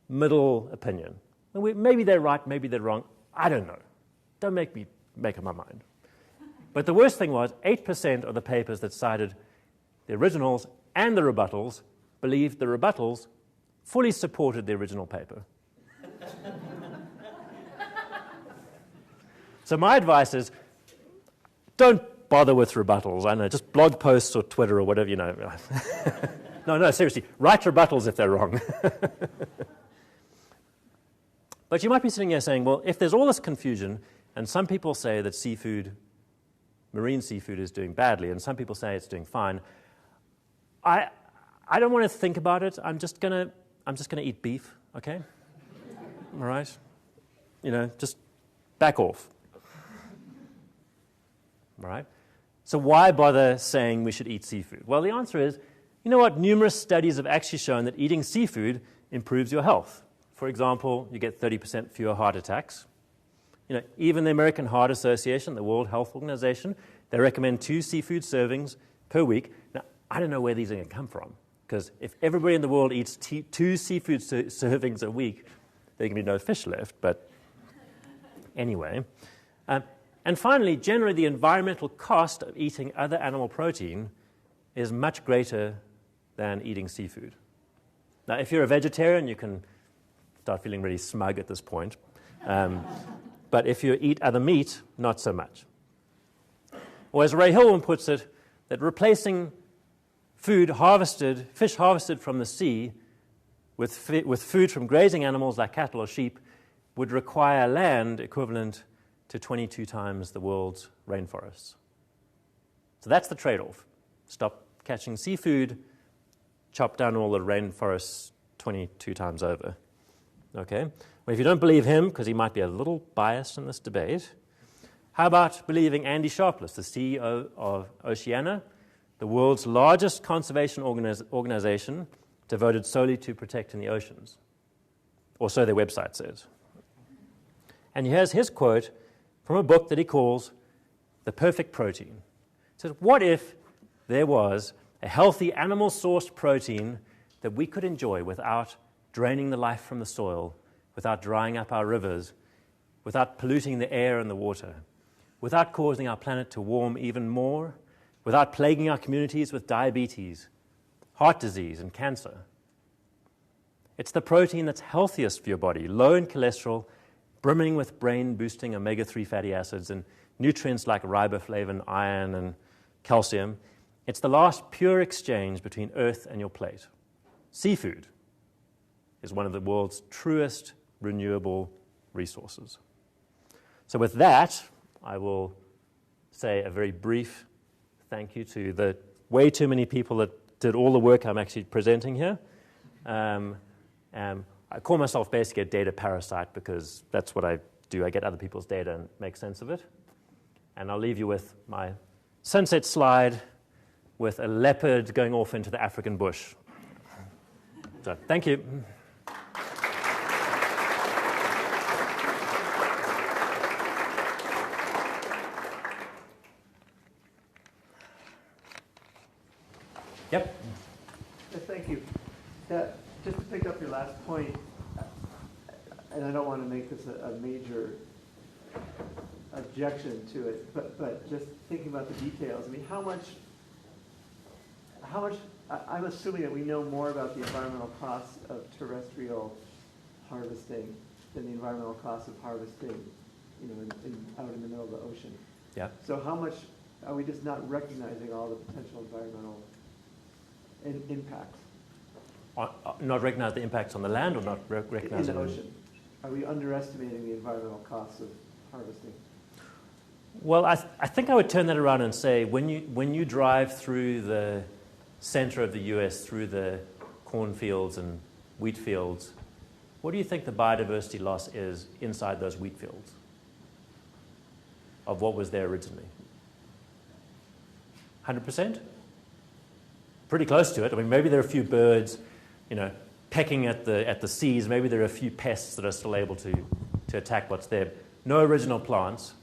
middle opinion. Maybe they're right, maybe they're wrong. I don't know. Don't make me make up my mind. But the worst thing was 8% of the papers that cited the originals and the rebuttals believed the rebuttals fully supported the original paper. So my advice is, don't bother with rebuttals. I know, just blog posts or Twitter or whatever, No, seriously, write rebuttals if they're wrong. But you might be sitting here saying, well, if there's all this confusion, and some people say that marine seafood is doing badly, and some people say it's doing fine, I don't want to think about it. I'm just gonna eat beef, okay? All right? Just back off. All right? So why bother saying we should eat seafood? Well, the answer is, you know what? Numerous studies have actually shown that eating seafood improves your health. For example, you get 30% fewer heart attacks. Even the American Heart Association, the World Health Organization, they recommend 2 seafood servings per week. Now, I don't know where these are going to come from, because if everybody in the world eats 2 seafood servings a week, there can be no fish left. But anyway, And finally, generally, the environmental cost of eating other animal protein is much greater than eating seafood. Now, if you're a vegetarian, you can start feeling really smug at this point. But if you eat other meat, not so much. Or as Ray Hillman puts it, that replacing fish harvested from the sea with food from grazing animals like cattle or sheep would require land equivalent to 22 times the world's rainforests. So that's the trade-off. Stop catching seafood, chop down all the rainforests 22 times over. Okay? Well, if you don't believe him, because he might be a little biased in this debate, how about believing Andy Sharpless, the CEO of Oceana, the world's largest conservation organization devoted solely to protecting the oceans? Or so their website says. And here's his quote from a book that he calls The Perfect Protein. It says, what if there was a healthy animal-sourced protein that we could enjoy without draining the life from the soil, without drying up our rivers, without polluting the air and the water, without causing our planet to warm even more, without plaguing our communities with diabetes, heart disease, and cancer? It's the protein that's healthiest for your body, low in cholesterol, brimming with brain-boosting omega-3 fatty acids and nutrients like riboflavin, iron, and calcium. It's the last pure exchange between earth and your plate. Seafood is one of the world's truest renewable resources. So with that, I will say a very brief thank you to the way too many people that did all the work I'm actually presenting here. I call myself basically a data parasite because that's what I do. I get other people's data and make sense of it. And I'll leave you with my sunset slide with a leopard going off into the African bush. So, thank you. Yep. Thank you. Just to pick up your last point, and I don't want to make this a major objection to it, but just thinking about the details. I mean, how much? I'm assuming that we know more about the environmental costs of terrestrial harvesting than the environmental costs of harvesting, out in the middle of the ocean. Yeah. So how much are we just not recognizing all the potential environmental impacts? Not recognize the impacts on the land, or not recognize in the ocean? Are we underestimating the environmental costs of harvesting? Well, I think I would turn that around and say when you drive through the center of the U.S., through the cornfields and wheat fields, what do you think the biodiversity loss is inside those wheat fields of what was there originally? 100%? Pretty close to it. I mean, maybe there are a few birds, pecking at the seeds. Maybe there are a few pests that are still able to attack what's there. No original plants,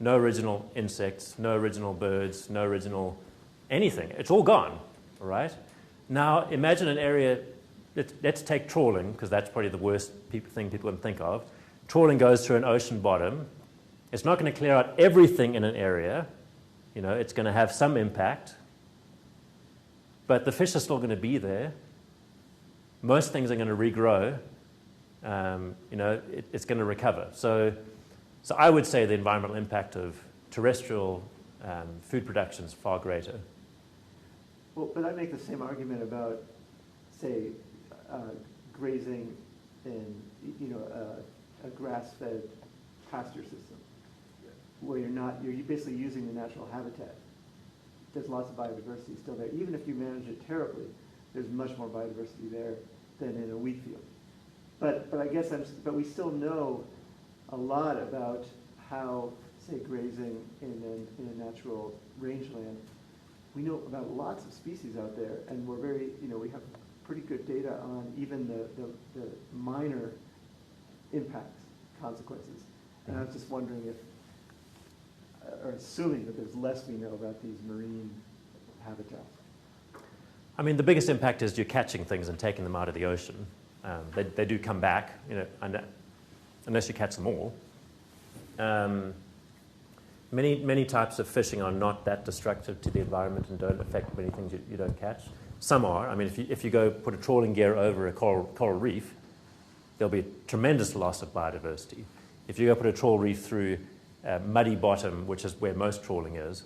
no original insects, no original birds, no original anything. It's all gone, all right? Now, imagine an area, let's take trawling, because that's probably the worst thing people can think of. Trawling goes through an ocean bottom. It's not going to clear out everything in an area. It's going to have some impact. But the fish are still going to be there. Most things are going to regrow. It's going to recover. So I would say the environmental impact of terrestrial food production is far greater. Well, but I make the same argument about, say, grazing in a grass-fed pasture system, where you're basically using the natural habitat. There's lots of biodiversity still there. Even if you manage it terribly, there's much more biodiversity there than in a wheat field. But I guess but we still know a lot about how, say, grazing in a natural rangeland. We know about lots of species out there, and we're very, we have pretty good data on even the minor impacts, consequences. And I was just wondering or assuming that there's less we know about these marine habitats. I mean, the biggest impact is you're catching things and taking them out of the ocean. They do come back, unless you catch them all. Many types of fishing are not that destructive to the environment and don't affect many things you don't catch. Some are. I mean, if you go put a trawling gear over a coral reef, there'll be a tremendous loss of biodiversity. If you go put a trawl reef through a muddy bottom, which is where most trawling is,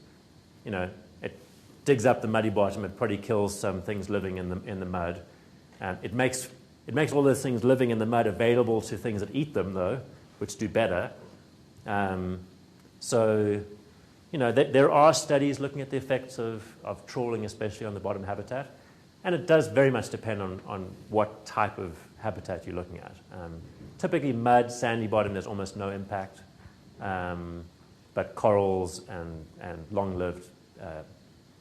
it digs up the muddy bottom. It probably kills some things living in the mud. It makes all those things living in the mud available to things that eat them, though, which do better. So, there are studies looking at the effects of trawling, especially on the bottom habitat. And it does very much depend on what type of habitat you're looking at. Typically mud, sandy bottom, there's almost no impact. But corals and long-lived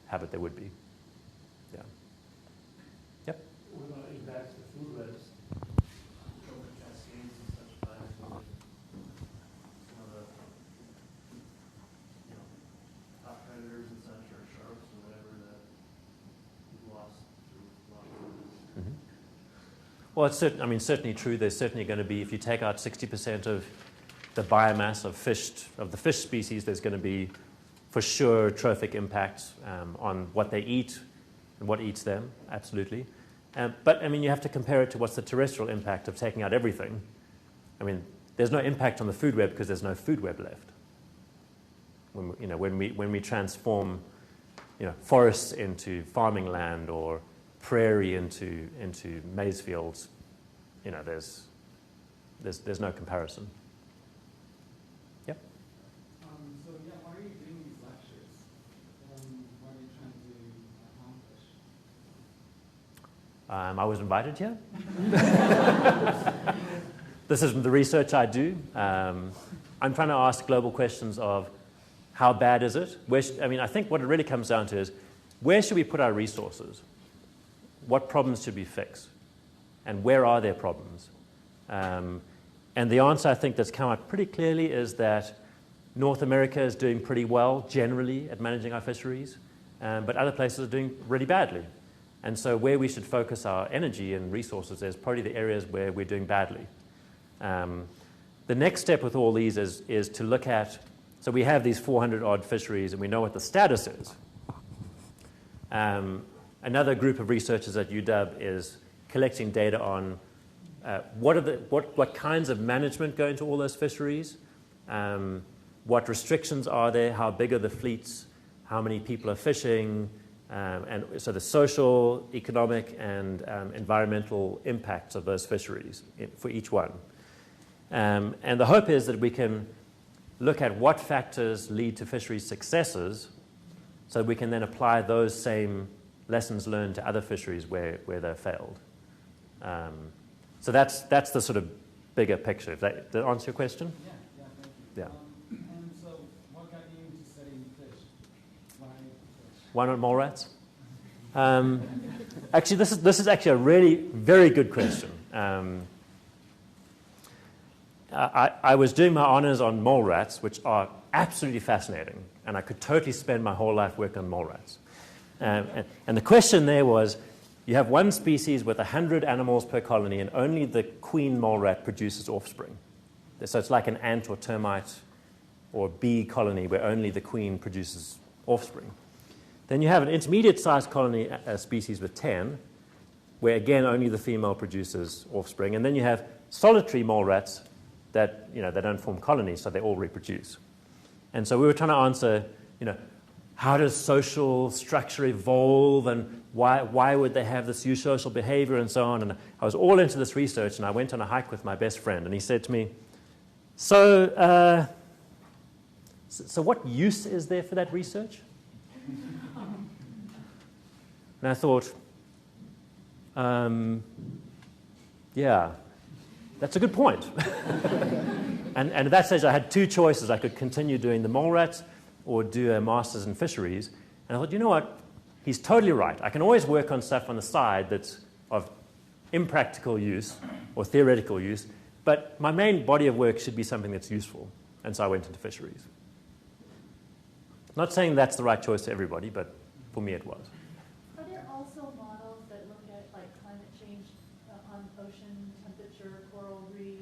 habit there would be. Yeah. Yep. What about impacts to food webs? Trophic cascades and such by some of the top predators and such, or sharks or whatever that we've lost through loss. Mm-hmm. Well, it's certainly true. There's certainly going to be, if you take out 60% of the biomass of the fish species, there's going to be, for sure, trophic impacts on what they eat and what eats them, absolutely. But, you have to compare it to what's the terrestrial impact of taking out everything. There's no impact on the food web because there's no food web left. When we transform, forests into farming land or prairie into maize fields, there's no comparison. Yep. Why are you doing these lectures? What are you trying to accomplish? I was invited here. This is the research I do. I'm trying to ask global questions of how bad is it? I think what it really comes down to is where should we put our resources? What problems should we fix? And where are there problems? And the answer I think that's come out pretty clearly is that North America is doing pretty well generally at managing our fisheries, but other places are doing really badly. And so where we should focus our energy and resources is probably the areas where we're doing badly. The next step with all these is to look at, so we have these 400-odd fisheries and we know what the status is. Another group of researchers at UW is collecting data on what kinds of management go into all those fisheries, what restrictions are there, how big are the fleets, how many people are fishing, and so the social, economic, and environmental impacts of those fisheries for each one. And the hope is that we can look at what factors lead to fishery successes so we can then apply those same lessons learned to other fisheries where they've failed. So that's the sort of bigger picture. Did that answer your question? Yeah, thank you. Yeah. And so, what got you into studying fish? Why fish? Why not mole rats? Actually, this is actually a really very good question. I was doing my honors on mole rats, which are absolutely fascinating, and I could totally spend my whole life working on mole rats. And the question there was, you have one species with 100 animals per colony, and only the queen mole rat produces offspring. So it's like an ant or termite or bee colony where only the queen produces offspring. Then you have an intermediate-sized colony species with 10, where again only the female produces offspring. And then you have solitary mole rats that they don't form colonies, so they all reproduce. And so we were trying to answer, how does social structure evolve, and why would they have this eusocial behavior and so on? And I was all into this research, and I went on a hike with my best friend, and he said to me, so what use is there for that research? And I thought, yeah, that's a good point. and at that stage, I had two choices. I could continue doing the mole rats or do a master's in fisheries. And I thought, you know what? He's totally right. I can always work on stuff on the side that's of impractical use or theoretical use, but my main body of work should be something that's useful. And so I went into fisheries. Not saying that's the right choice to everybody, but for me it was. Are there also models that look at climate change on ocean temperature, coral reef,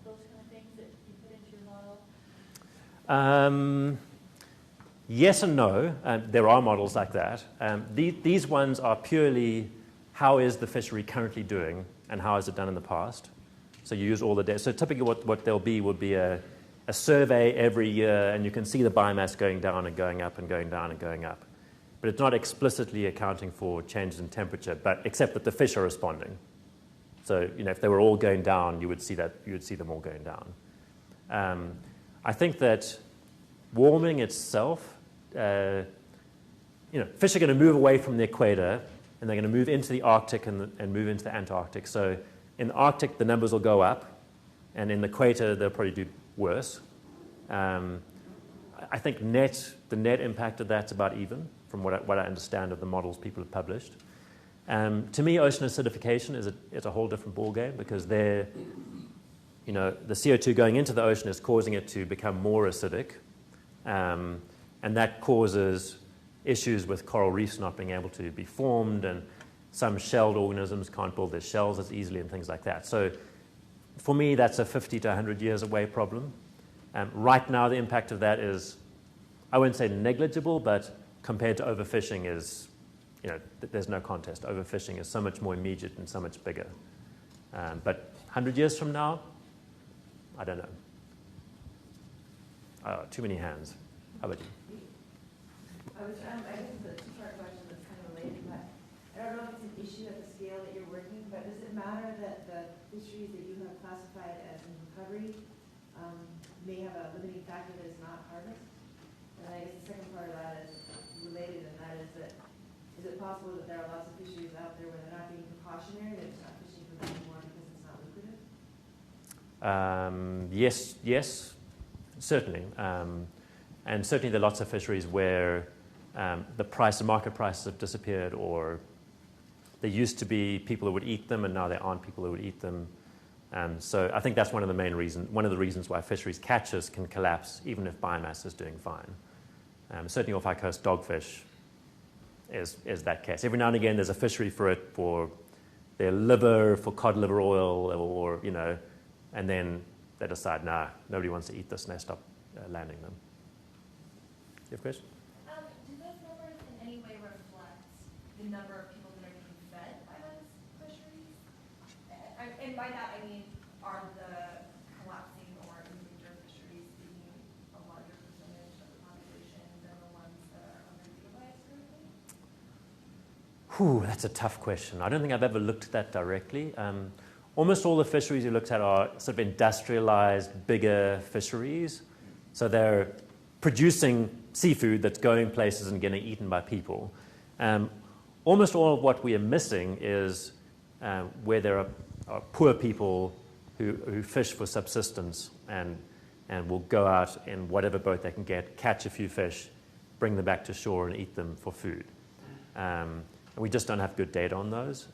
those kind of things that you put into your model? Yes and no. There are models like that. These ones are purely how is the fishery currently doing and how has it done in the past. So you use all the data. So typically what there'll be would be a survey every year, and you can see the biomass going down and going up and going down and going up. But it's not explicitly accounting for changes in temperature, but except that the fish are responding. So if they were all going down, you would see them all going down. I think that warming itself, fish are going to move away from the equator, and they're going to move into the Arctic and move into the Antarctic. So in the Arctic, the numbers will go up, and in the equator, they'll probably do worse. I think the net impact of that's about even, from what I understand of the models people have published. To me, ocean acidification is a whole different ballgame, because the CO2 going into the ocean is causing it to become more acidic, and that causes issues with coral reefs not being able to be formed, and some shelled organisms can't build their shells as easily and things like that. So for me, that's a 50 to 100 years away problem. Right now, the impact of that is, I wouldn't say negligible, but compared to overfishing is, there's no contest. Overfishing is so much more immediate and so much bigger. But 100 years from now, I don't know. Too many hands. How about you? I guess it's a two-part question that's kind of related, but I don't know if it's an issue at the scale that you're working, but does it matter that the fisheries that you have classified as in recovery may have a limiting factor that is not harvest? And I guess the second part of that is related, and that is it possible that there are lots of fisheries out there where they're not being precautionary, they're just not fishing for them anymore because it's not lucrative? Yes, certainly. And certainly there are lots of fisheries where the market prices have disappeared, or there used to be people who would eat them, and now there aren't people who would eat them. So I think that's one of the reasons why fisheries catches can collapse, even if biomass is doing fine. Certainly off our coast, dogfish is that case. Every now and again, there's a fishery for their liver, for cod liver oil, or and then they decide, nah, nobody wants to eat this, and they stop landing them. Do you have a question? Do those numbers in any way reflect the number of people that are being fed by those fisheries? And by that I mean, are the collapsing or endangered fisheries being a larger percentage of the population than the ones that are underutilized currently? That's a tough question. I don't think I've ever looked at that directly. Almost all the fisheries we looked at are sort of industrialized, bigger fisheries. So they're producing seafood that's going places and getting eaten by people. Almost all of what we are missing is where there are poor people who fish for subsistence and will go out in whatever boat they can get, catch a few fish, bring them back to shore and eat them for food. And we just don't have good data on those.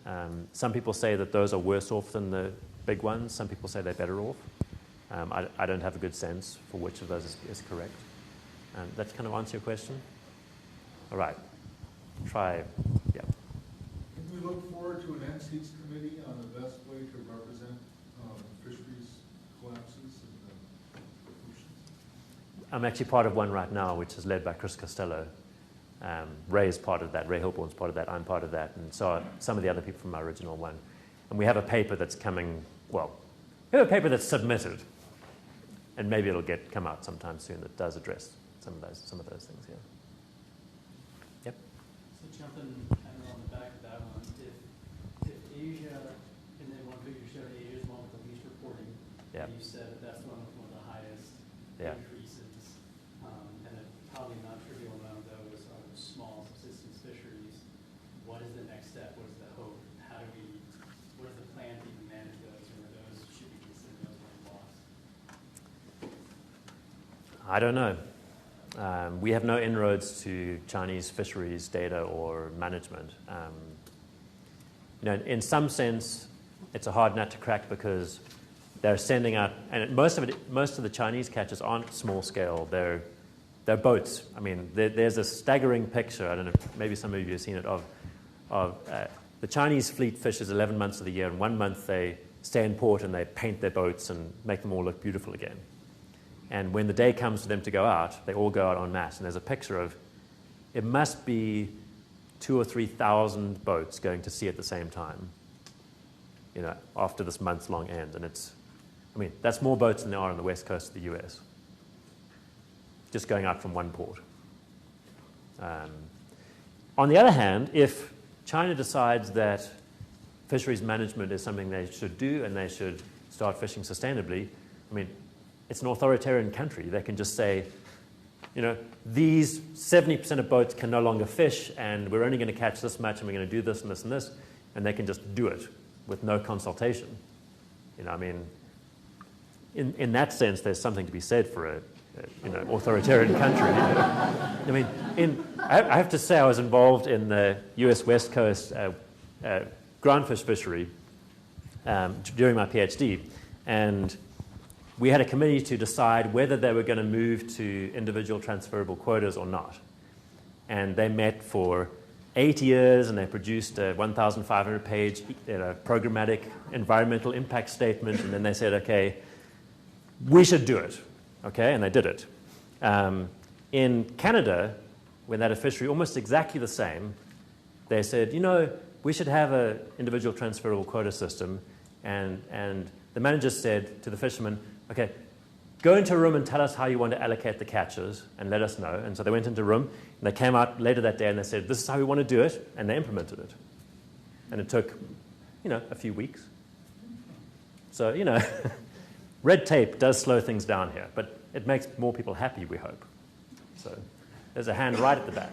Some people say that those are worse off than the big ones. Some people say they're better off. I don't have a good sense for which of those is correct. That kind of answer your question? All right. Yeah. Can we look forward to an NC's committee on the best way to represent fisheries collapses and oceans? I'm actually part of one right now, which is led by Chris Costello. Ray's part of that. Ray Hilborn's part of that. I'm part of that. And so are some of the other people from my original one. And we have a paper that's coming, we have a paper that's submitted. And maybe it'll come out sometime soon that does address some of those things, yeah. Yep. So jumping kind of on the back of that one, if Asia, and then one figure showed Asia is one with the least reporting, Yeah. and you said that's one with one of the highest Yeah. increases, and a probably not trivial amount of those are small subsistence fisheries. What is the next step? What is the hope? What is the plan to even manage those, or should we consider those one loss? I don't know. We have no inroads to Chinese fisheries data or management. In some sense, it's a hard nut to crack because they're sending out, and most of the Chinese catches aren't small scale. They're boats. I mean, there's a staggering picture. I don't know. Maybe some of you have seen it of the Chinese fleet fishes 11 months of the year, and 1 month they stay in port and they paint their boats and make them all look beautiful again. And when the day comes for them to go out, they all go out en masse. And there's a picture of, it must be 2,000 or 3,000 boats going to sea at the same time, after this month-long end. And that's more boats than there are on the west coast of the US, just going out from one port. On the other hand, if China decides that fisheries management is something they should do and they should start fishing sustainably, it's an authoritarian country. They can just say, these 70% of boats can no longer fish, and we're only going to catch this much, and we're going to do this and this and this, and they can just do it with no consultation. In that sense, there's something to be said for a authoritarian country. I have to say, I was involved in the U.S. West Coast groundfish fishery during my PhD, and we had a committee to decide whether they were going to move to individual transferable quotas or not. And they met for 8 years, and they produced a 1,500-page programmatic environmental impact statement, and then they said, okay, we should do it. Okay, and they did it. In Canada, when they had a fishery almost exactly the same, they said, we should have an individual transferable quota system. And the manager said to the fishermen, okay, go into a room and tell us how you want to allocate the catches and let us know. And so they went into a room, and they came out later that day and they said, this is how we want to do it, and they implemented it. And it took, a few weeks. So, red tape does slow things down here, but it makes more people happy, we hope. So there's a hand right at the back.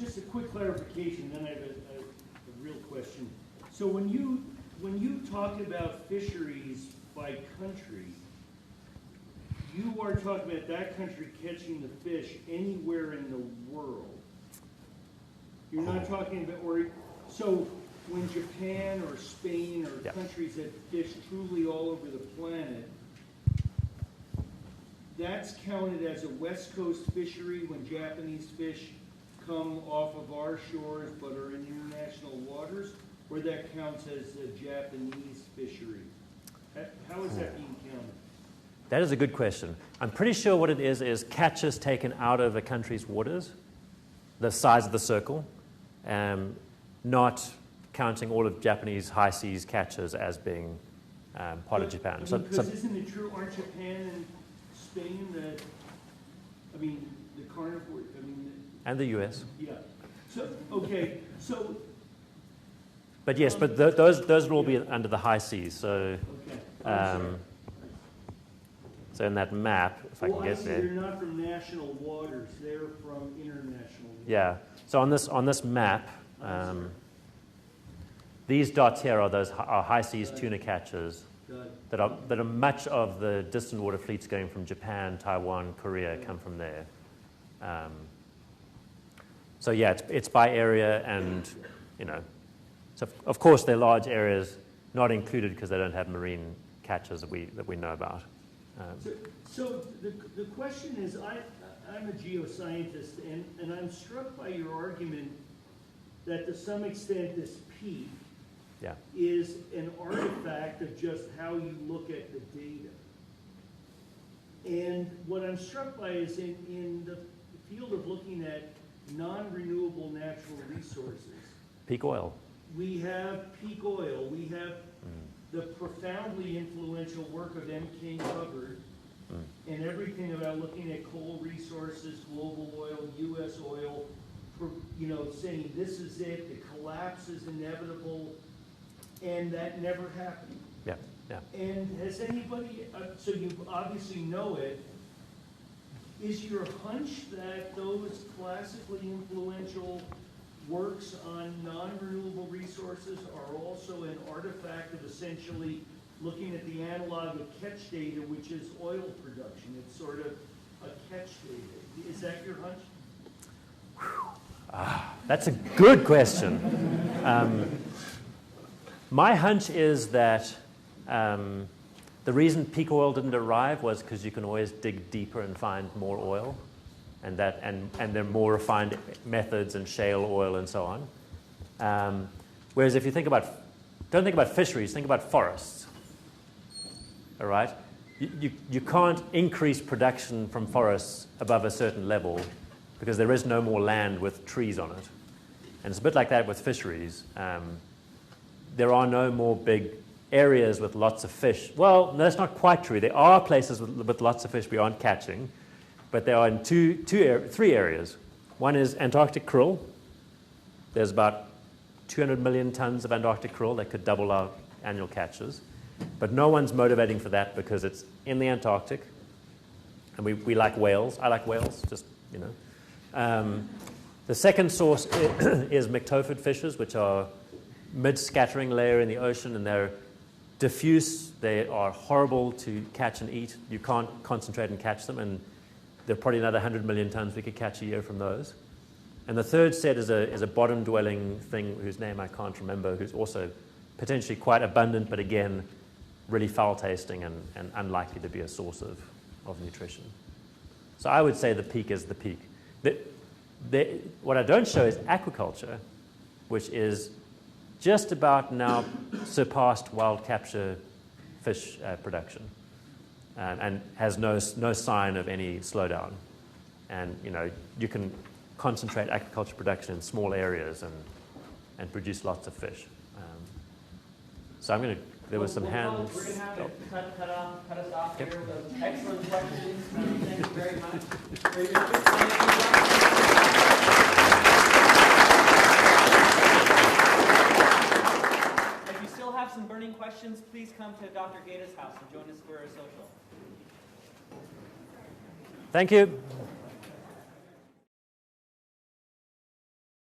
Just a quick clarification, then I have a real question. So when you talk about fisheries by country, you are talking about that country catching the fish anywhere in the world. You're not talking about, so when Japan or Spain or countries that fish truly all over the planet, that's counted as a West Coast fishery when Japanese fish come off of our shores but are in international waters, or that counts as a Japanese fishery? How is that being counted? That is a good question. I'm pretty sure what it is catches taken out of a country's waters, the size of the circle, not counting all of Japanese high seas catches as being part of Japan. Because isn't it true, aren't Japan and Spain the carnivore, and the US. Yeah. So, okay, so... But yes, but those would all be under the high seas. So, okay. So in that map, if I can get there. They're not from national waters, they're from international waters. Yeah. So on this map, these dots here are high seas tuna catches that are much of the distant water fleets going from Japan, Taiwan, Korea come from there. So yeah, it's by area, and so of course they're large areas not included because they don't have marine catches that we know about. So the question is, I'm a geoscientist, and I'm struck by your argument that to some extent this peak is an artifact of just how you look at the data. And what I'm struck by is in the field of looking at non-renewable natural resources. Peak oil. We have peak oil. We have the profoundly influential work of M.K. Hubbard and everything about looking at coal resources, global oil, U.S. oil, saying this is it, the collapse is inevitable, and that never happened. Yeah, yeah. And has anybody, so you obviously know it, is your hunch that those classically influential works on non-renewable resources are also an artifact of essentially looking at the analog of catch data, which is oil production? It's sort of a catch data. Is that your hunch? That's a good question. My hunch is that the reason peak oil didn't arrive was because you can always dig deeper and find more oil, and there are more refined methods and shale oil and so on. Whereas if you don't think about fisheries, think about forests. All right, you can't increase production from forests above a certain level because there is no more land with trees on it. And it's a bit like that with fisheries. There are no more big areas with lots of fish. Well, no, that's not quite true. There are places with lots of fish we aren't catching, but there are in three areas. One is Antarctic krill. There's about 200 million tons of Antarctic krill that could double our annual catches. But no one's motivating for that because it's in the Antarctic. And we like whales. I like whales, just, you know. The second source is myctophid fishes, which are mid-scattering layer in the ocean, and they're diffuse. They are horrible to catch and eat. You can't concentrate and catch them, and there are probably another 100 million tons we could catch a year from those. And the third set is a bottom-dwelling thing whose name I can't remember, who's also potentially quite abundant, but again, really foul-tasting and unlikely to be a source of nutrition. So I would say the peak is the peak. What I don't show is aquaculture, which is just about now surpassed wild capture fish production, and has no sign of any slowdown. And you know, you can concentrate aquaculture production in small areas and produce lots of fish. So I'm going to. There were some hands. We're going to have to cut us off here. With excellent questions. Thank you very much. Very good. If you still have some burning questions, please come to Dr. Gaeta's house and join us for a social. Thank you.